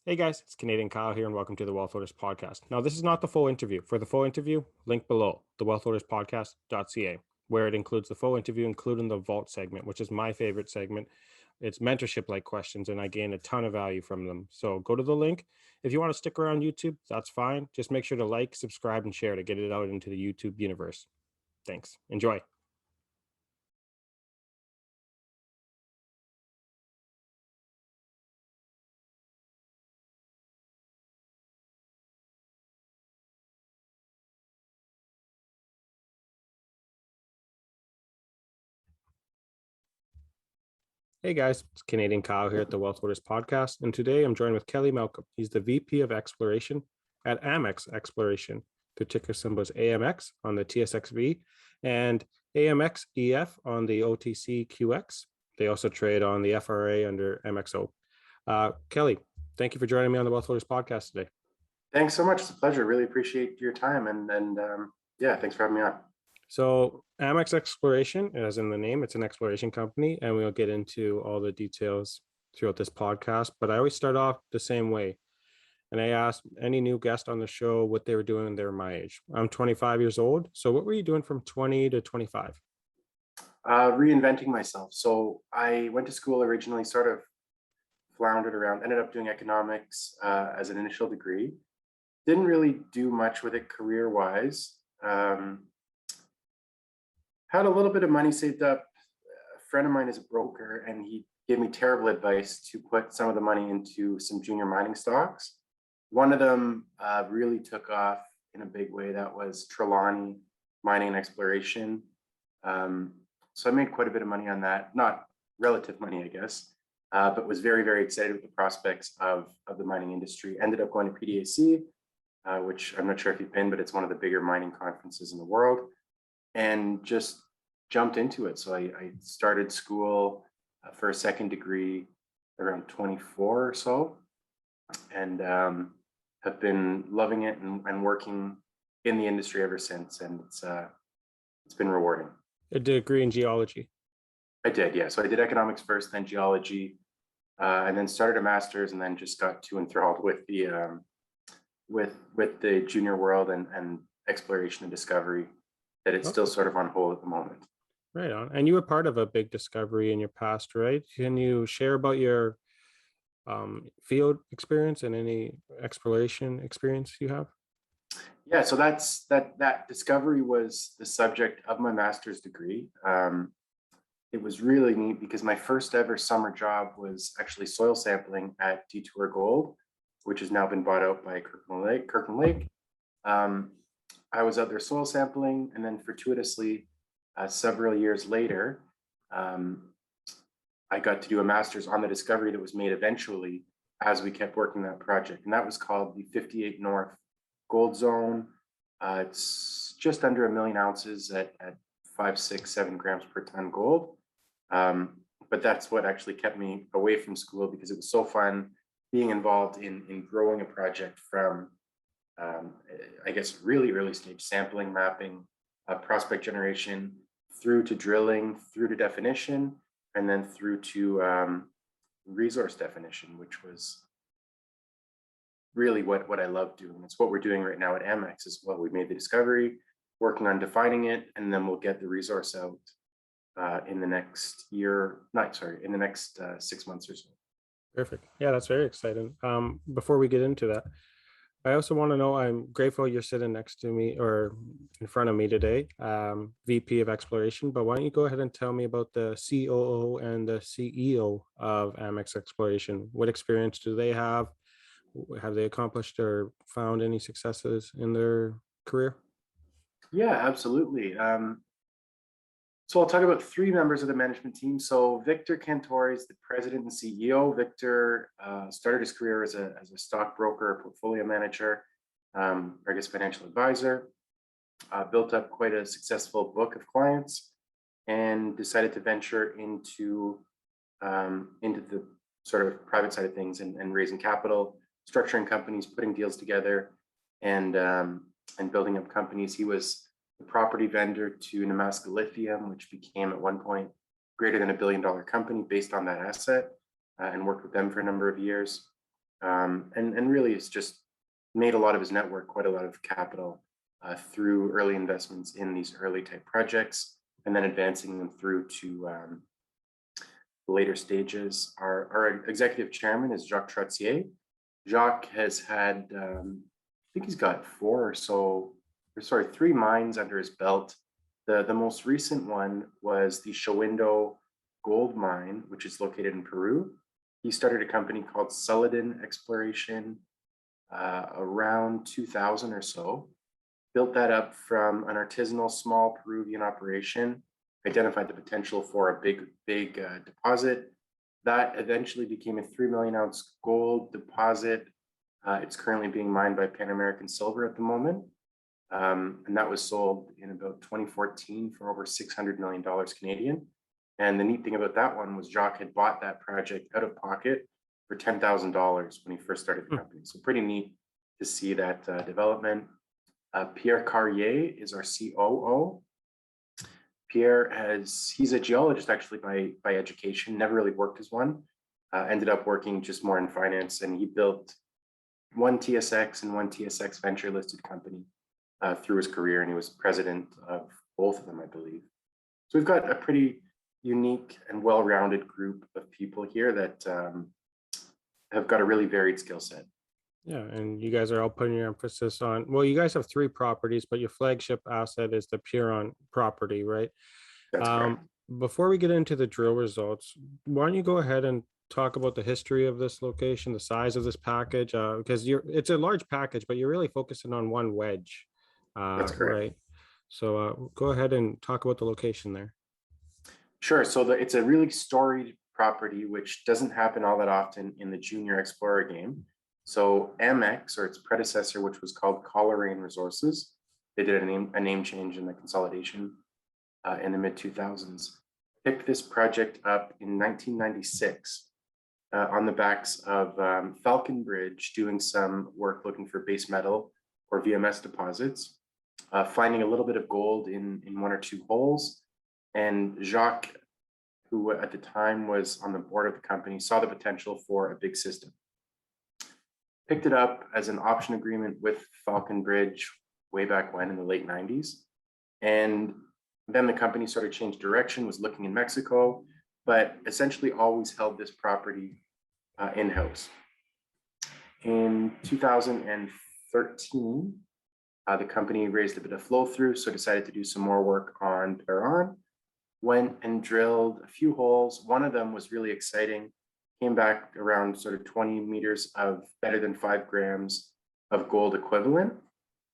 Hey guys, it's Canadian Kyle here, and welcome to the Wealth Holders Podcast. Now, this is not the full interview. For the full interview, link below, thewealthholderspodcast.ca, where it includes the full interview, including the Vault segment, which is my favorite segment. It's mentorship-like questions, and I gain a ton of value from them. So go to the link. If you want to stick around YouTube, that's fine. Just make sure to like, subscribe, and share to get it out into the YouTube universe. Thanks. Enjoy. Hey guys, it's Canadian Kyle here at the Wealth Holders Podcast, and today I'm joined with Kelly Malcolm. He's the VP of Exploration at Amex Exploration. The ticker symbol is AMX on the TSXV and AMXEF on the OTCQX. They also trade on the FRA under MXO. Kelly, thank you for joining me on the Wealth Holders Podcast today. Thanks so much. It's a pleasure. Really appreciate your time and yeah, thanks for having me on. So Amex Exploration, as in the name, it's an exploration company, and we'll get into all the details throughout this podcast. But I always start off the same way. And I ask any new guest on the show what they were doing when they were my age. I'm 25 years old. So what were you doing from 20 to 25? Reinventing myself. So I went to school originally, sort of floundered around, ended up doing economics as an initial degree. Didn't really do much with it career-wise. Had a little bit of money saved up. A friend of mine is a broker, and he gave me terrible advice to put some of the money into some junior mining stocks. One of them really took off in a big way. That was Trelawney Mining and Exploration. So I made quite a bit of money on that, not relative money, I guess, but was very, very excited with the prospects of the mining industry. Ended up going to PDAC, which I'm not sure if you've been, but it's one of the bigger mining conferences in the world, and just jumped into it. So I started school for a second degree around 24 or so, and have been loving it and working in the industry ever since. And it's been rewarding. A degree in geology. I did, yeah. So I did economics first, then geology, and then started a master's, and then just got too enthralled with the with the junior world and exploration and discovery that it's still sort of on hold at the moment. Right on. And you were part of a big discovery in your past, right? Can you share about your field experience and any exploration experience you have? Yeah, so that discovery was the subject of my master's degree. It was really neat because my first ever summer job was actually soil sampling at Detour Gold, which has now been bought out by Kirkland Lake. I was out there soil sampling, and then fortuitously, several years later, I got to do a master's on the discovery that was made eventually as we kept working that project. And that was called the 58 North Gold Zone. It's just under 1 million ounces at 5, 6, 7 grams per ton gold. But that's what actually kept me away from school, because it was so fun being involved in growing a project from, I guess, really early stage sampling, mapping, prospect generation, through to drilling, through to definition, and then through to resource definition, which was really what I love doing. It's what we're doing right now at AMX as well. We made the discovery, working on defining it, and then we'll get the resource out in the next year, in the next 6 months or so. Perfect. Yeah, that's very exciting. Before we get into that, I also want to know, I'm grateful you're sitting next to me or in front of me today, VP of Exploration, but why don't you go ahead and tell me about the COO and the CEO of Amex Exploration? What experience do they have? Have they accomplished or found any successes in their career? Yeah, absolutely. So I'll talk about 3 members of the management team. So Victor Cantor is the president and CEO. Victor started his career as a stockbroker, portfolio manager, I guess financial advisor, built up quite a successful book of clients, and decided to venture into the sort of private side of things and raising capital, structuring companies, putting deals together, and building up companies. He was the property vendor to Nemaska Lithium, which became at one point greater than $1 billion company based on that asset, and worked with them for a number of years. And really it's just made a lot of his network, quite a lot of capital through early investments in these early type projects, and then advancing them through to later stages. Our executive chairman is Jacques Trottier. Jacques has had, I think he's got three mines under his belt. The most recent one was the Shawindo gold mine, which is located in Peru. He started a company called Amex Exploration around 2000 or so, built that up from an artisanal small Peruvian operation, identified the potential for a big deposit. That eventually became a 3 million ounce gold deposit. It's currently being mined by Pan American Silver at the moment. And that was sold in about 2014 for over $600 million Canadian. And the neat thing about that one was Jacques had bought that project out of pocket for $10,000 when he first started the company. So pretty neat to see that development. Pierre Carrier is our COO. Pierre he's a geologist actually by education, never really worked as one, ended up working just more in finance, and he built one TSX and one TSX venture listed company through his career, and he was president of both of them, I believe. So we've got a pretty unique and well-rounded group of people here that have got a really varied skill set. Yeah, and you guys are all putting your emphasis on, well, you guys have 3 properties, but your flagship asset is the Perron Property, right? That's correct. Before we get into the drill results, why don't you go ahead and talk about the history of this location, the size of this package, because it's a large package, but you're really focusing on one wedge, That's correct. right? So go ahead and talk about the location there. Sure. So it's a really storied property, which doesn't happen all that often in the junior explorer game. So AMX, or its predecessor, which was called Coleraine Resources, they did a name change in the consolidation in the mid 2000s, picked this project up in 1996 on the backs of Falcon Bridge, doing some work looking for base metal or VMS deposits, finding a little bit of gold in 1 or 2 holes. And Jacques, who at the time was on the board of the company, saw the potential for a big system. Picked it up as an option agreement with Falcon Bridge way back when in the late 90s. And then the company sort of changed direction, was looking in Mexico, but essentially always held this property in-house. In 2013, the company raised a bit of flow through, so decided to do some more work on Perron. Went and drilled a few holes. One of them was really exciting. Came back around sort of 20 meters of better than 5 grams of gold equivalent.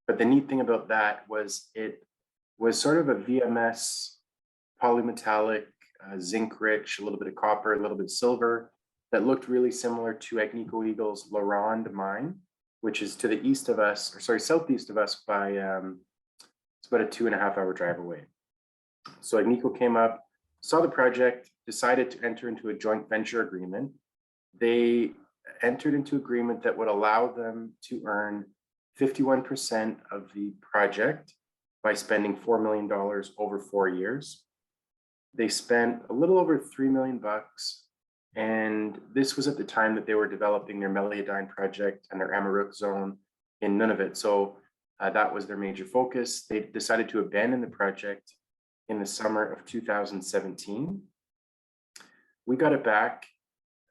But the neat thing about that was it was sort of a VMS polymetallic, zinc rich, a little bit of copper, a little bit of silver, that looked really similar to Agnico Eagle's La Ronde mine, which is to the east of us, or sorry, southeast of us by, it's about a 2.5 hour drive away. So Agnico came up, saw the project, decided to enter into a joint venture agreement. They entered into agreement that would allow them to earn 51% of the project by spending $4 million over 4 years. They spent a little over $3 million, and this was at the time that they were developing their Meliadine project and their Amaruq zone in Nunavut. So that was their major focus. They decided to abandon the project in the summer of 2017. We got it back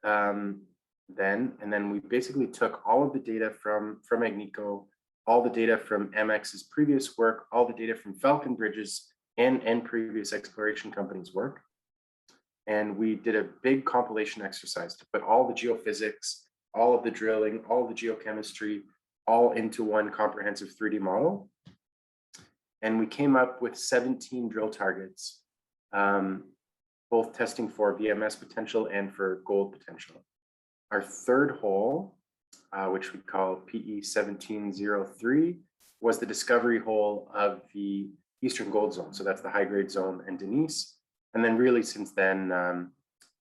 then, and then we basically took all of the data from Agnico, all the data from AMX's previous work, all the data from Falcon Bridges and previous exploration companies' work. And we did a big compilation exercise to put all the geophysics, all of the drilling, all of the geochemistry, all into one comprehensive 3D model. And we came up with 17 drill targets, both testing for VMS potential and for gold potential. Our third hole, which we call PE 1703, was the discovery hole of the Eastern Gold Zone. So that's the high grade zone and Denise. And then really since then,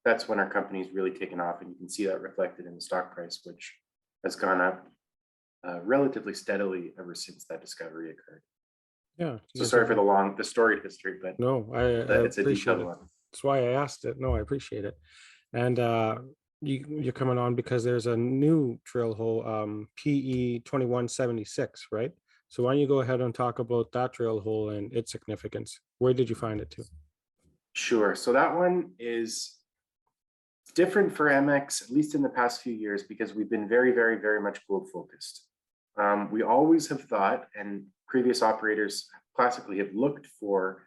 that's when our company's really taken off, and you can see that reflected in the stock price, which has gone up relatively steadily ever since that discovery occurred. Yeah. So sorry for the storied history, but no, I it's a appreciate detailed it. one. That's why I asked it. No, I appreciate it. And you're coming on because there's a new drill hole, PE 2176, right? So why don't you go ahead and talk about that drill hole and its significance? Where did you find it to? Sure. So that one is different for AMX, at least in the past few years, because we've been very, very, very much gold focused. We always have thought, and previous operators classically have looked for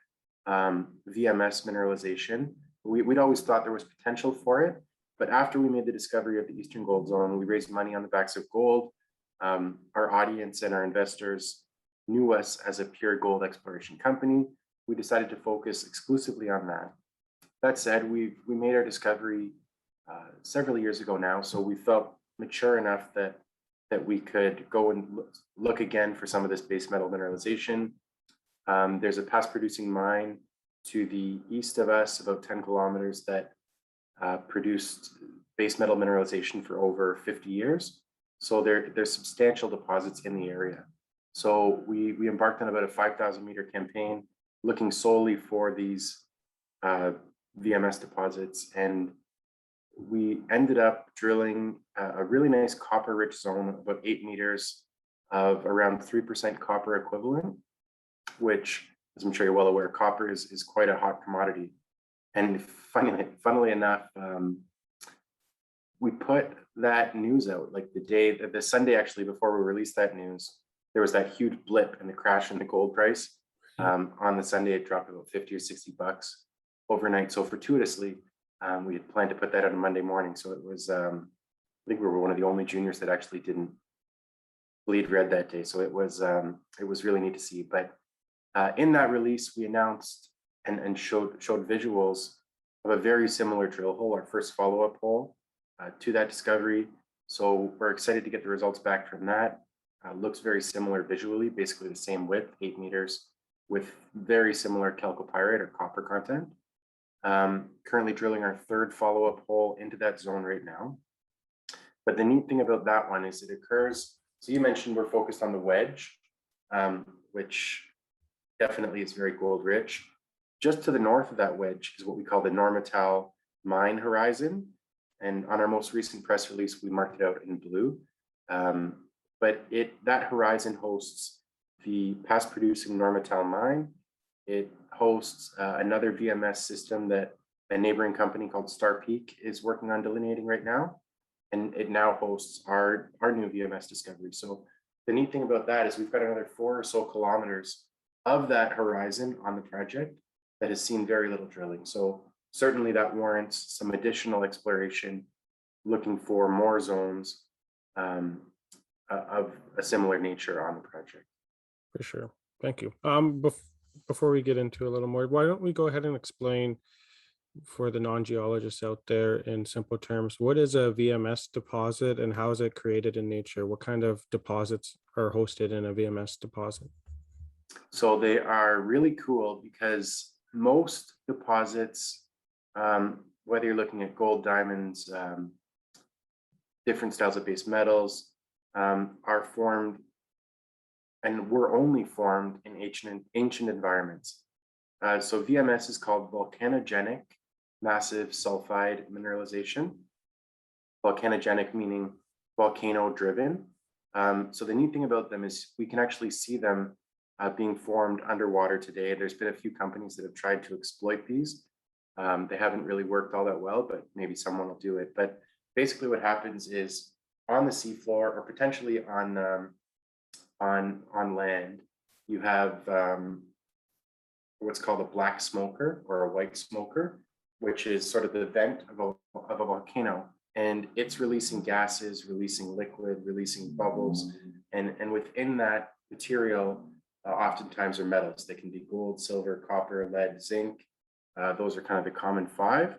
VMS mineralization. We'd always thought there was potential for it, but after we made the discovery of the Eastern Gold Zone, we raised money on the backs of gold. Our audience and our investors knew us as a pure gold exploration company. We decided to focus exclusively on that. That said, we made our discovery several years ago now, so we felt mature enough that we could go and look again for some of this base metal mineralization. There's a past producing mine to the east of us, about 10 kilometers, that produced base metal mineralization for over 50 years. So there's substantial deposits in the area. So we embarked on about a 5,000 meter campaign looking solely for these VMS deposits, and we ended up drilling a really nice copper rich zone, about 8 meters of around 3% copper equivalent, which, as I'm sure you're well aware, copper is quite a hot commodity. And funnily enough, we put that news out like the Sunday actually before we released that news. There was that huge blip in the crash in the gold price. On the Sunday, it dropped about 50 or 60 bucks overnight. So fortuitously, we had planned to put that out on Monday morning. So it was, I think we were one of the only juniors that actually didn't bleed red that day. So it was really neat to see. But in that release, we announced and showed visuals of a very similar drill hole, our first follow-up hole to that discovery. So we're excited to get the results back from that. Looks very similar visually, basically the same width, 8 meters, with very similar chalcopyrite or copper content. Currently drilling our third follow-up hole into that zone right now. But the neat thing about that one is it occurs, so you mentioned we're focused on the wedge, which definitely is very gold rich. Just to the north of that wedge is what we call the Normatile mine horizon. And on our most recent press release, we marked it out in blue. But that horizon hosts the past producing Normatile mine. It hosts another VMS system that a neighboring company called Star Peak is working on delineating right now. And it now hosts our new VMS discovery. So the neat thing about that is we've got another 4 or so kilometers of that horizon on the project that has seen very little drilling. So certainly that warrants some additional exploration, looking for more zones of a similar nature on the project. For sure. Thank you. Before we get into a little more, why don't we go ahead and explain for the non-geologists out there in simple terms, what is a VMS deposit and how is it created in nature? What kind of deposits are hosted in a VMS deposit? So they are really cool because most deposits, whether you're looking at gold, diamonds, different styles of base metals, are formed and were only formed in ancient environments. So VMS is called volcanogenic massive sulfide mineralization. Volcanogenic meaning volcano driven. So the neat thing about them is we can actually see them being formed underwater today. There's been a few companies that have tried to exploit these. They haven't really worked all that well, but maybe someone will do it. But basically what happens is on the seafloor or potentially on land, you have what's called a black smoker or a white smoker, which is sort of the vent of a volcano. And it's releasing gases, releasing liquid, releasing bubbles. And within that material, oftentimes are metals. They can be gold, silver, copper, lead, zinc. Those are kind of the common 5.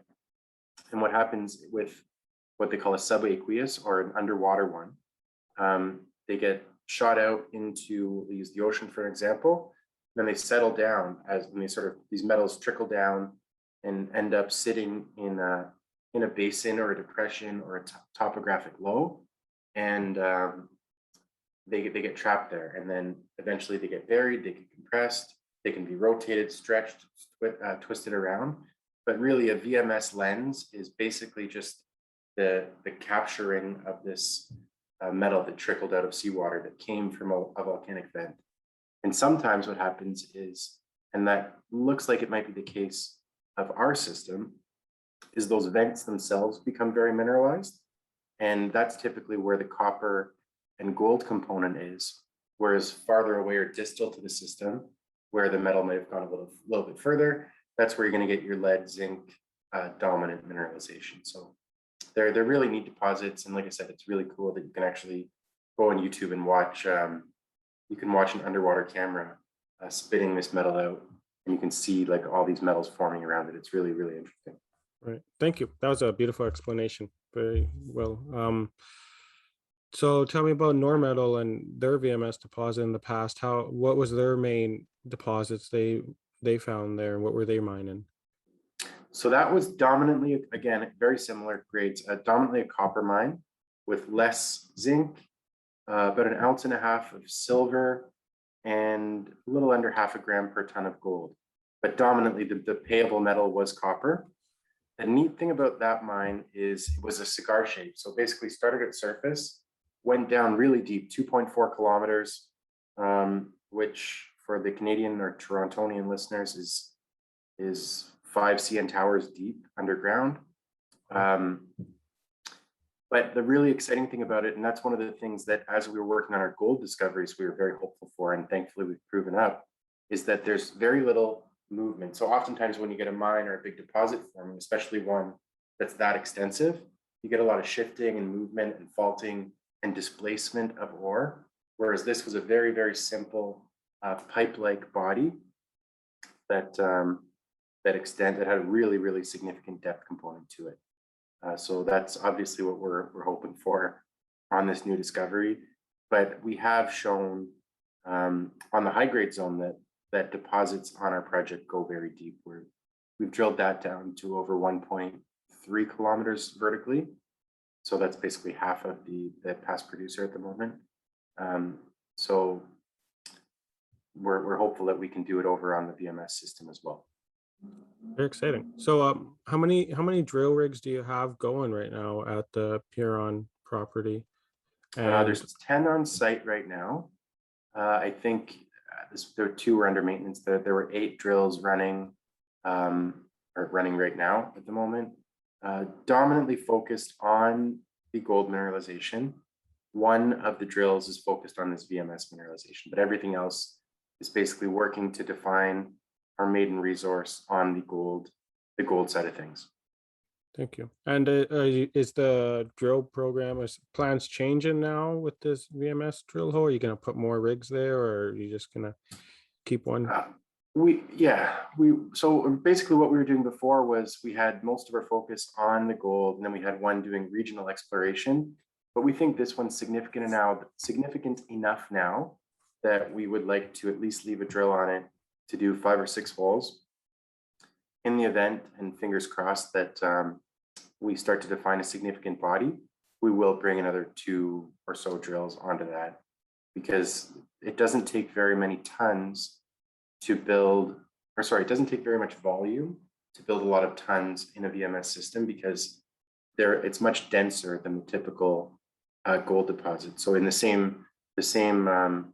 And what happens with what they call a subaqueous or an underwater one, they get shot out into, we use the ocean for an example, then they settle down these metals trickle down and end up sitting in a basin or a depression or a topographic low, and they get trapped there, and then eventually they get buried, they get compressed, they can be rotated, stretched, twisted around. But really a VMS lens is basically just the capturing of this metal that trickled out of seawater that came from a volcanic vent. And sometimes what happens is, and that looks like it might be the case of our system, is those vents themselves become very mineralized. And that's typically where the copper and gold component is. Whereas farther away or distal to the system, where the metal might have gone a little bit further, that's where you're going to get your lead, zinc, dominant mineralization. So they're really neat deposits. And like I said, it's really cool that you can actually go on YouTube and watch, you can watch an underwater camera spitting this metal out, and you can see like all these metals forming around it. It's really, really interesting. Right. Thank you. That was a beautiful explanation. Very well. So tell me about Normatile and their VMS deposit in the past. What was their main deposits they found there, and what were they mining? So that was dominantly, again, very similar grades, dominantly a copper mine with less zinc, about 1.5 ounces of silver, and a little under 0.5 gram per ton of gold. But dominantly the payable metal was copper. The neat thing about that mine is it was a cigar shape. So basically started at surface, went down really deep, 2.4 kilometers, which for the Canadian or Torontonian listeners is 5 CN towers deep underground. But the really exciting thing about it, and that's one of the things that as we were working on our gold discoveries, we were very hopeful for, and thankfully we've proven up, is that there's very little movement. So oftentimes when you get a mine or a big deposit forming, especially one that's that extensive, you get a lot of shifting and movement and faulting and displacement of ore, whereas this was a very, very simple pipe-like body that had a really, really significant depth component to it. So that's obviously what we're hoping for on this new discovery. But we have shown on the high grade zone that deposits on our project go very deep. We've drilled that down to over 1.3 kilometers vertically. So that's basically half of the past producer at the moment. So we're hopeful that we can do it over on the VMS system as well. Very exciting. So how many drill rigs do you have going right now at the Perron property? And There's 10 on site right now. I think there 2 were under maintenance. There were 8 drills running right now at the moment. Dominantly focused on the gold mineralization. One of the drills is focused on this VMS mineralization, but everything else is basically working to define our maiden resource on the gold side of things. Thank you. And is the drill program, is plans changing now with this VMS drill hole? Are you going to put more rigs there, or are you just going to keep one? So basically what we were doing before was we had most of our focus on the gold, and then we had one doing regional exploration. But we think this one's significant enough now that we would like to at least leave a drill on it to do 5 or 6 holes. In the event, and fingers crossed, that we start to define a significant body, we will bring another 2 or so drills onto that, because it doesn't take very many tons to build, it doesn't take very much volume to build a lot of tons in a VMS system, because it's much denser than the typical gold deposit. So in the same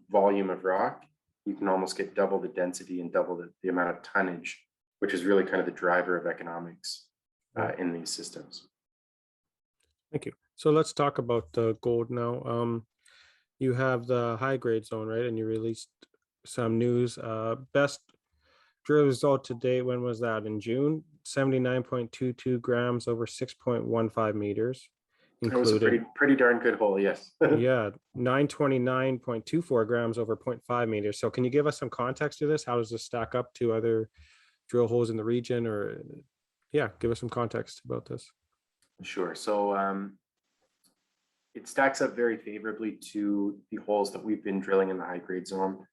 volume of rock, you can almost get double the density and double the amount of tonnage, which is really kind of the driver of economics in these systems. Thank you. So let's talk about the gold now. You have the high grade zone, right? And you released some news. Best drill result to date, when was that? In June? 79.22 grams over 6.15 meters. It was a pretty darn good hole, yes. Yeah, 929.24 grams over 0.5 meters. So can you give us some context to this? How does this stack up to other drill holes in the region? Or give us some context about this. Sure. So it stacks up very favorably to the holes that we've been drilling in the high grade zone.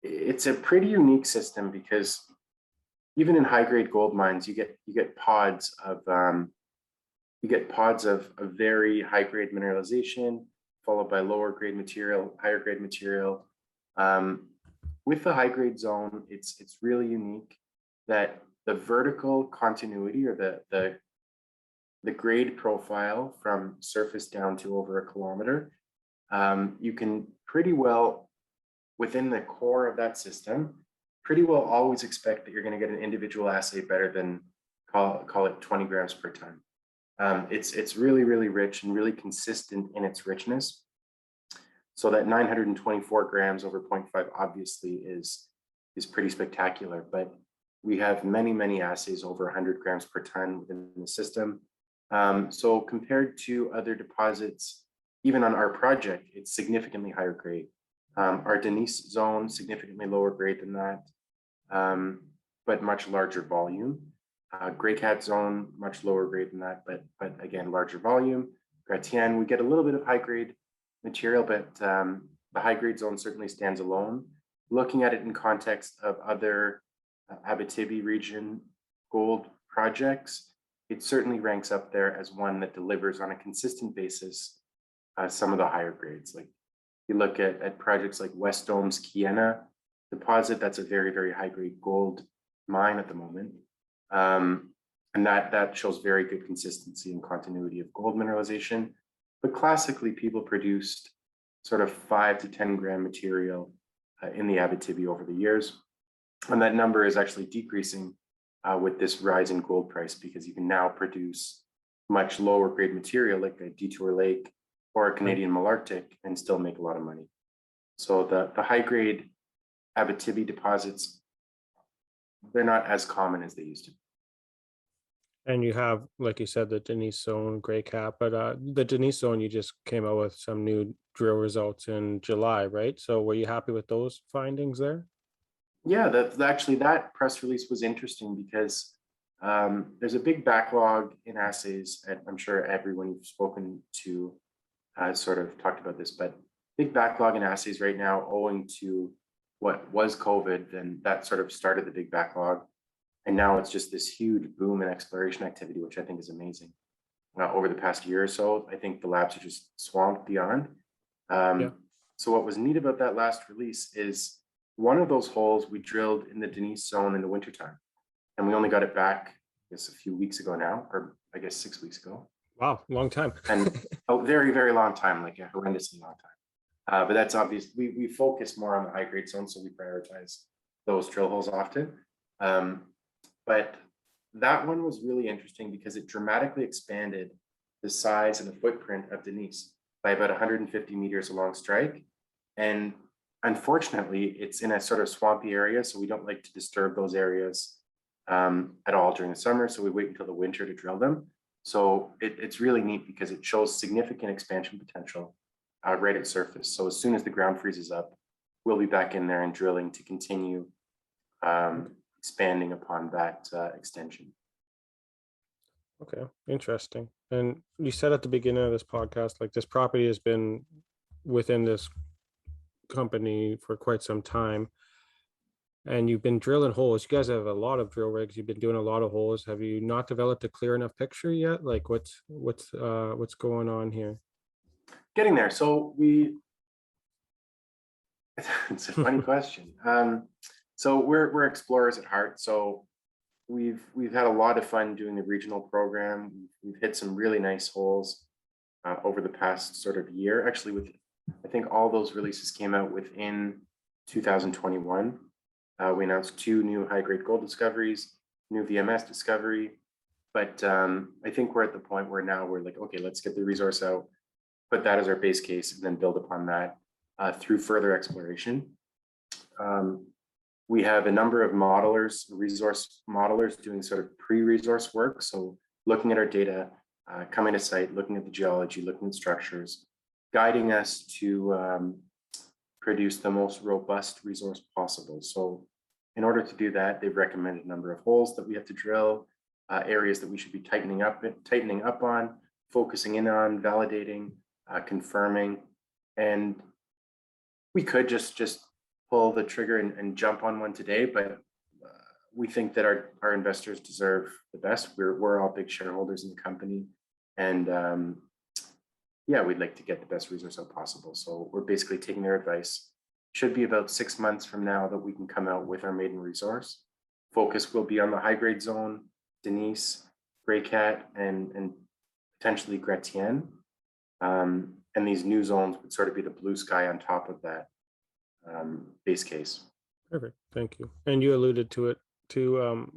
It's a pretty unique system, because even in high grade gold mines, you get pods of a very high grade mineralization, followed by lower grade material, higher grade material. With the high grade zone, it's really unique that the vertical continuity or the grade profile from surface down to over a kilometer, you can pretty well, within the core of that system, pretty well always expect that you're going to get an individual assay better than call it 20 grams per ton. It's really, really rich and really consistent in its richness. So that 924 grams over 0.5 obviously is pretty spectacular, but we have many, many assays over 100 grams per ton within the system. So compared to other deposits, even on our project, it's significantly higher grade. Our Denise zone, significantly lower grade than that, but much larger volume. Grey Cat zone, much lower grade than that, but again, larger volume. Gratienne, we get a little bit of high grade material, but the high grade zone certainly stands alone. Looking at it in context of other Abitibi region gold projects, it certainly ranks up there as one that delivers on a consistent basis some of the higher grades. Like you look at projects like West Dome's Kiena deposit, that's a very, very high grade gold mine at the moment. And that shows very good consistency and continuity of gold mineralization. But classically, people produced sort of 5 to 10 gram material in the Abitibi over the years. And that number is actually decreasing with this rise in gold price, because you can now produce much lower grade material like a Detour Lake or a Canadian Malartic and still make a lot of money. So the high grade Abitibi deposits, they're not as common as they used to be. And you have, like you said, the Denise zone, Grey Cap, but the Denise zone, you just came out with some new drill results in July, right? So were you happy with those findings there? Yeah, that press release was interesting because there's a big backlog in assays, and I'm sure everyone you've spoken to sort of talked about this, but big backlog in assays right now owing to what was COVID, and that sort of started the big backlog. And now it's just this huge boom in exploration activity, which I think is amazing. Over the past year or so, I think the labs are just swamped beyond. So what was neat about that last release is one of those holes we drilled in the Denise zone in the wintertime. And we only got it back, I guess, a few weeks ago now, or I guess 6 weeks ago. Wow, long time. And a very, very long time, like a horrendously long time. But that's obvious. We focus more on the high grade zone, so we prioritize those drill holes often. But that one was really interesting because it dramatically expanded the size and the footprint of Denise by about 150 meters along strike. And unfortunately, it's in a sort of swampy area, so we don't like to disturb those areas at all during the summer. So we wait until the winter to drill them. So it's really neat because it shows significant expansion potential right at surface. So as soon as the ground freezes up, we'll be back in there and drilling to continue expanding upon that extension. Okay, interesting. And you said at the beginning of this podcast, like this property has been within this company for quite some time, and you've been drilling holes. You guys have a lot of drill rigs. You've been doing a lot of holes. Have you not developed a clear enough picture yet? Like what's going on here? Getting there. So it's a funny question. So we're explorers at heart. So we've had a lot of fun doing the regional program. We've hit some really nice holes over the past sort of year. Actually, I think all those releases came out within 2021. We announced 2 new high-grade gold discoveries, new VMS discovery. But I think we're at the point where now we're like, okay, let's get the resource out, put that as our base case, and then build upon that through further exploration. We have a number of modelers, resource modelers doing sort of pre-resource work. So looking at our data, coming to site, looking at the geology, looking at structures, guiding us to produce the most robust resource possible. So in order to do that, they've recommended a number of holes that we have to drill, areas that we should be tightening up on, focusing in on, validating, confirming. And we could just pull the trigger and jump on one today, but we think that our investors deserve the best. We're all big shareholders in the company, and yeah, we'd like to get the best resource out possible. So we're basically taking their advice. Should be about 6 months from now that we can come out with our maiden resource. focus will be on the high grade zone, Denise, Grey Cat, and potentially Gretienne. And these new zones would sort of be the blue sky on top of that base case. Perfect. Thank you. And you alluded to it too.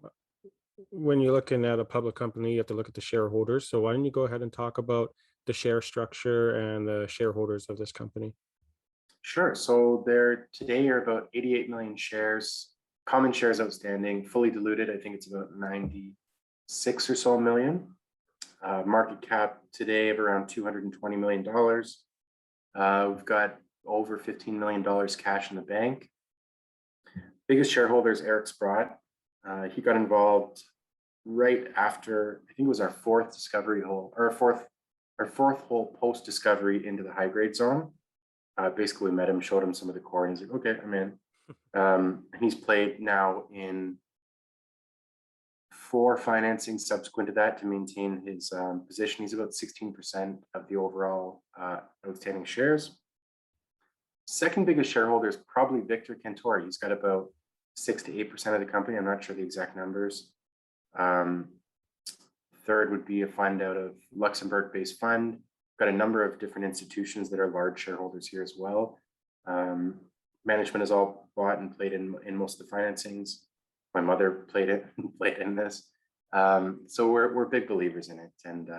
When you're looking at a public company, you have to look at the shareholders. So why don't you go ahead and talk about the share structure and the shareholders of this company? Sure. So there today are about 88 million shares, common shares outstanding, fully diluted. I think it's about 96 or so million. Market cap today of around $220 million. We've got over $15 million cash in the bank. Biggest shareholder is Eric Sprott. He got involved right after, I think it was our fourth discovery hole, or our fourth hole post discovery into the high grade zone. Basically, we met him, showed him some of the core, and he's like, okay, I'm in. And he's played now in 4 financing subsequent to that to maintain his position. He's about 16% of the overall outstanding shares. Second biggest shareholder is probably Victor Cantori. He's got about 6 to 8% of the company. I'm not sure the exact numbers. Third would be a fund out of Luxembourg-based fund. Got a number of different institutions that are large shareholders here as well. Management has all bought and played in most of the financings. My mother played in this. So we're big believers in it, and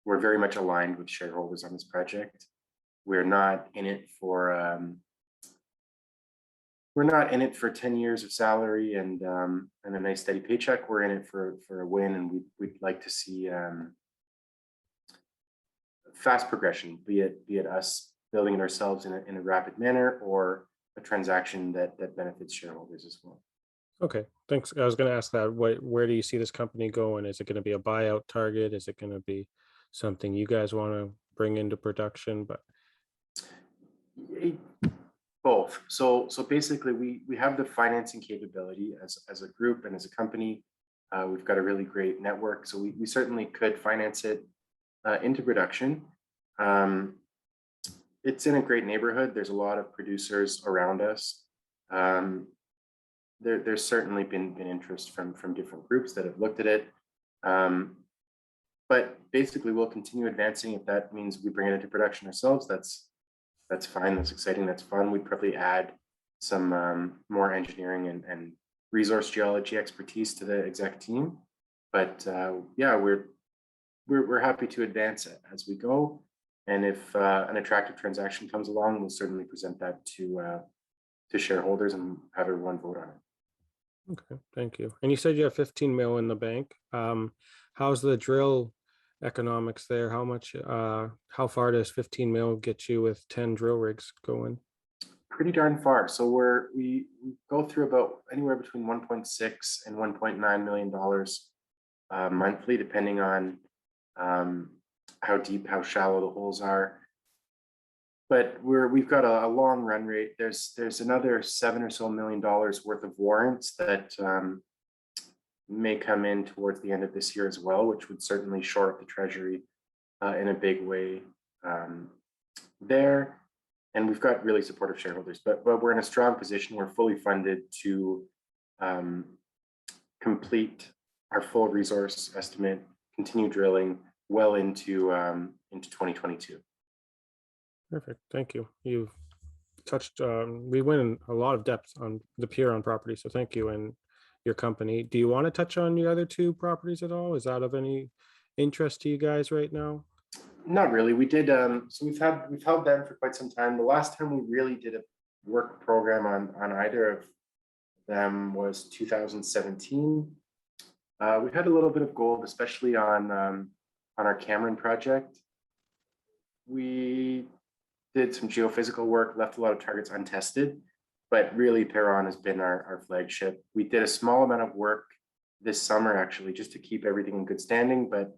we're very much aligned with shareholders on this project. We're not in it for 10 years of salary and a nice steady paycheck. We're in it for a win, and we'd like to see fast progression, be it us building it ourselves in a rapid manner, or a transaction that benefits shareholders as well. Okay, thanks. I was going to ask that. Where do you see this company going? Is it going to be a buyout target? Is it going to be something you guys want to bring into production? But both. So basically, we have the financing capability as a group and as a company. We've got a really great network, so we certainly could finance it into production. It's in a great neighborhood. There's a lot of producers around us. There's certainly been interest from different groups that have looked at it. But basically, we'll continue advancing. If that means we bring it into production ourselves, that's fine. That's exciting. That's fun. We'd probably add some more engineering and resource geology expertise to the exec team. But yeah, we're happy to advance it as we go. And if an attractive transaction comes along, we'll certainly present that to shareholders and have everyone vote on it. okay, thank you. And you said you have 15 mil in the bank. How's the drill economics there? How far does 15 mil get you with 10 drill rigs going? Pretty darn far. So we go through about anywhere between 1.6 and 1.9 million dollars monthly, depending on how deep, how shallow the holes are. But we've got a long run rate. There's another $7 or so million worth of warrants that may come in towards the end of this year as well, which would certainly shore up the treasury in a big way there. And we've got really supportive shareholders, but we're in a strong position. We're fully funded to complete our full resource estimate, continue drilling well into 2022. Perfect. Thank you. You've touched, we went in a lot of depth on the Perron property. So thank you and your company. Do you want to touch on the other 2 properties at all? Is that of any interest to you guys right now? Not really. We did, so we've held them for quite some time. The last time we really did a work program on either of them was 2017. We had a little bit of gold, especially on our Cameron project. We did some geophysical work, left a lot of targets untested, but really Perron has been our flagship. We did a small amount of work this summer, actually, just to keep everything in good standing, but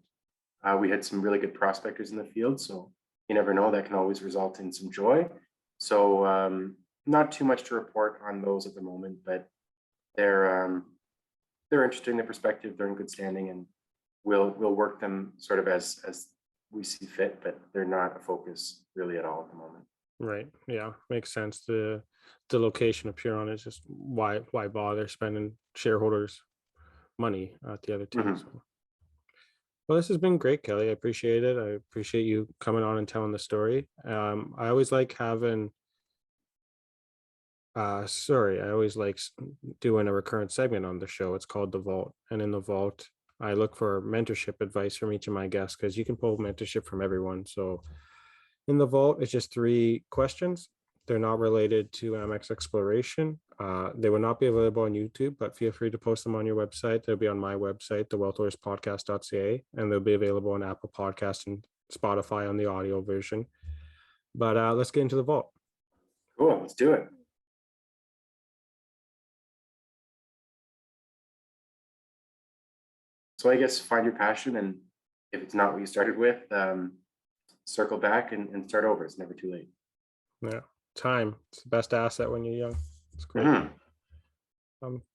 we had some really good prospectors in the field, so you never know, that can always result in some joy. So not too much to report on those at the moment, but they're interesting, the perspective, they're in good standing, and we'll work them sort of as we see fit, but they're not a focus really at all at the moment. Right. Yeah, makes sense. The location of Perron is just why bother spending shareholders' money at the other two. Mhm. So well, this has been great, Kelly. I appreciate it. I appreciate you coming on and telling the story. I always like having I always like doing a recurrent segment on the show. It's called The Vault. And in The Vault, I look for mentorship advice from each of my guests because you can pull mentorship from everyone. So in The Vault, it's just three questions. They're not related to Amex Exploration. They will not be available on YouTube, but feel free to post them on your website. They'll be on my website, thewealthwarriorspodcast.ca, and they'll be available on Apple Podcasts and Spotify on the audio version. But let's get into The Vault. Cool, let's do it. So I guess find your passion, and if it's not what you started with, circle back and start over. It's never too late. Yeah, time. It's the best asset when you're young. It's great. Mhm.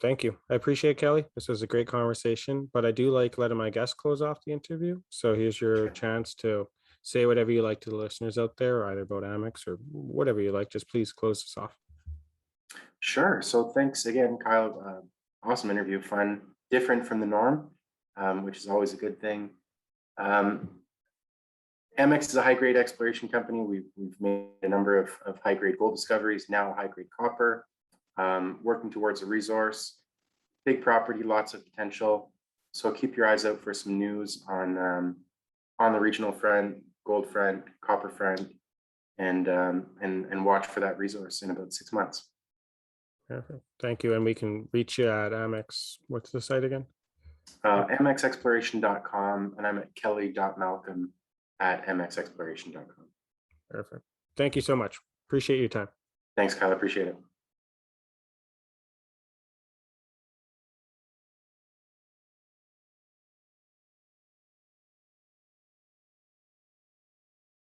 Thank you. I appreciate it, Kelly. This was a great conversation, but I do like letting my guests close off the interview. So here's your Sure. chance to say whatever you like to the listeners out there, either about Amex or whatever you like. Just please close this off. Sure. So thanks again, Kyle. Awesome interview, fun, different from the norm, which is always a good thing. AMX is a high grade exploration company. We've made a number of high grade gold discoveries, now high grade copper, working towards a resource, big property, lots of potential. So keep your eyes out for some news on the regional front, gold front, copper front, and watch for that resource in about 6 months. Perfect. Thank you. And we can reach you at Amex. What's the site again? AMXExploration.com, and I'm at kelly.malcolm@amxexploration.com. Perfect. Thank you so much. Appreciate your time. Thanks, Kyle. Appreciate it.